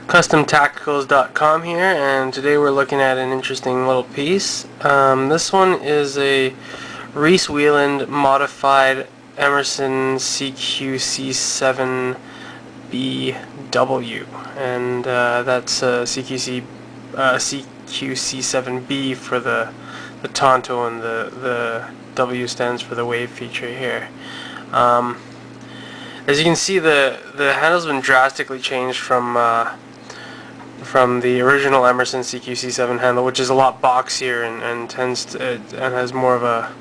CustomTacticals.com here, and today we're looking at an interesting little piece. This one is a Reese Weiland modified Emerson CQC-7 BW, and that's CQC-7B for the Tonto, and the W stands for the wave feature here. As you can see, the handle's been drastically changed from the original Emerson CQC-7 handle, which is a lot boxier and tends to, and has more of a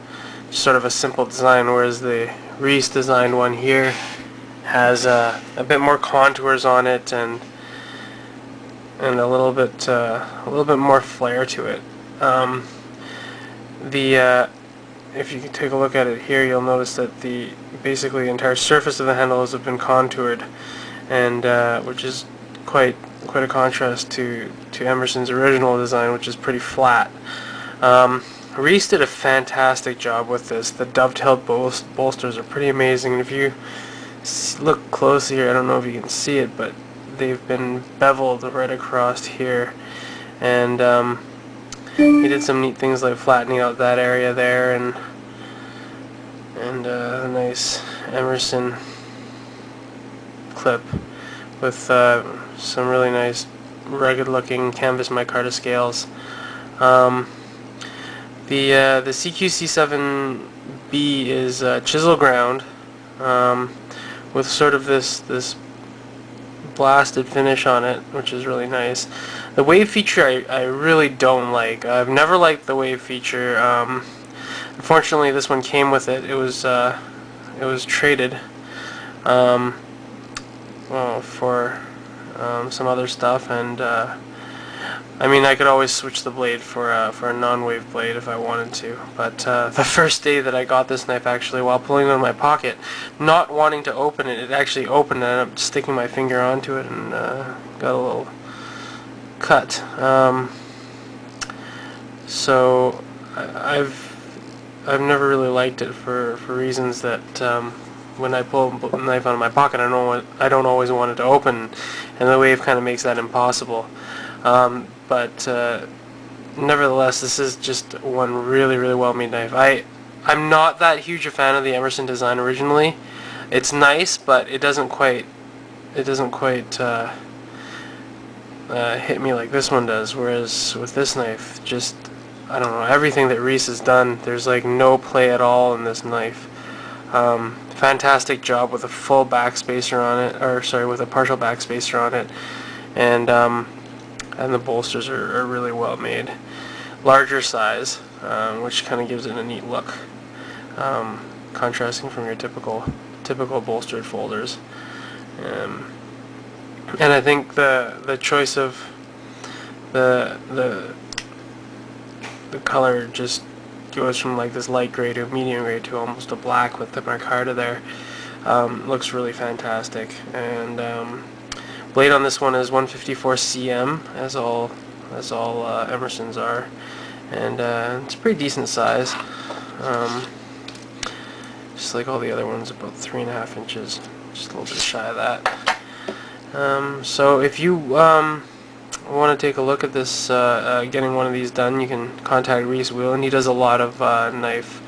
sort of a simple design, whereas the Reese designed one here has a bit more contours on it and a little bit more flair to it. If you can take a look at it here, you'll notice that basically the entire surface of the handle has been contoured, and which is quite a contrast to Emerson's original design, which is pretty flat. Reese did a fantastic job with this. The dovetailed bolsters are pretty amazing, and if you look close here, I don't know if you can see it, but they've been beveled right across here, and he did some neat things like flattening out that area there, and a nice Emerson clip with some really nice rugged looking canvas micarta scales. The CQC-7B is chisel ground with sort of this blasted finish on it, which is really nice. The wave feature I really don't like. I've never liked the wave feature. Unfortunately, this one came with it. It was traded for some other stuff, and I mean, I could always switch the blade for a non-wave blade if I wanted to. But the first day that I got this knife, actually, while pulling it out of my pocket, not wanting to open it, it actually opened, and I ended up sticking my finger onto it and got a little cut. So I've never really liked it for reasons that when I pull the knife out of my pocket, I don't always want it to open, and the wave kind of makes that impossible. But nevertheless, this is just one really well made knife. I'm not that huge a fan of the Emerson design originally. It's nice, but it doesn't quite hit me like this one does. Whereas with this knife, just, I don't know, everything that Reese has done, there's like no play at all in this knife. Fantastic job with a full backspacer on it, or sorry, with a partial backspacer on it, and the bolsters are really well made. Larger size, which kind of gives it a neat look, contrasting from your typical bolstered folders. And I think the choice of the color just goes from like this light gray to medium gray to almost a black with the micarta there. Looks really fantastic, and blade on this one is 154 cm, as all Emersons are, and it's a pretty decent size. Just like all the other ones, about 3.5 inches, just a little bit shy of that. So if you want to take a look at this, getting one of these done, you can contact Reese Weiland. He does a lot of knife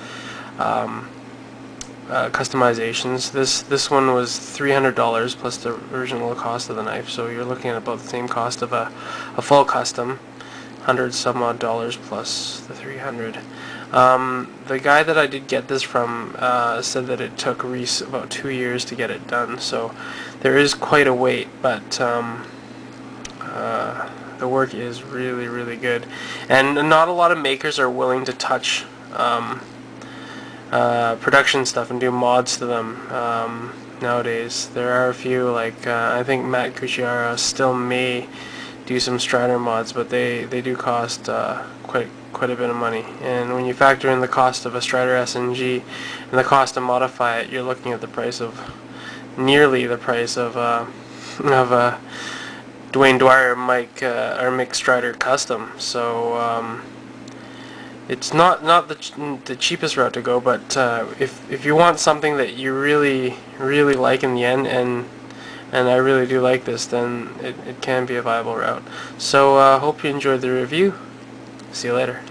customizations. This one was $300 plus the original cost of the knife, so you're looking at about the same cost of a full custom, $100 some odd plus the $300. The guy that I did get this from said that it took Reese about 2 years to get it done, so there is quite a wait, but the work is really good, and not a lot of makers are willing to touch production stuff and do mods to them nowadays. There are a few, like I think Matt Cucciara still may do some Strider mods, but they do cost quite a bit of money, and when you factor in the cost of a Strider SNG and the cost to modify it, you're looking at the price of nearly the price of Dwayne Dwyer or Mick Strider custom. So it's not the cheapest route to go, but if you want something that you really like in the end, and and I really do like this, then it can be a viable route. So hope you enjoyed the review. See you later.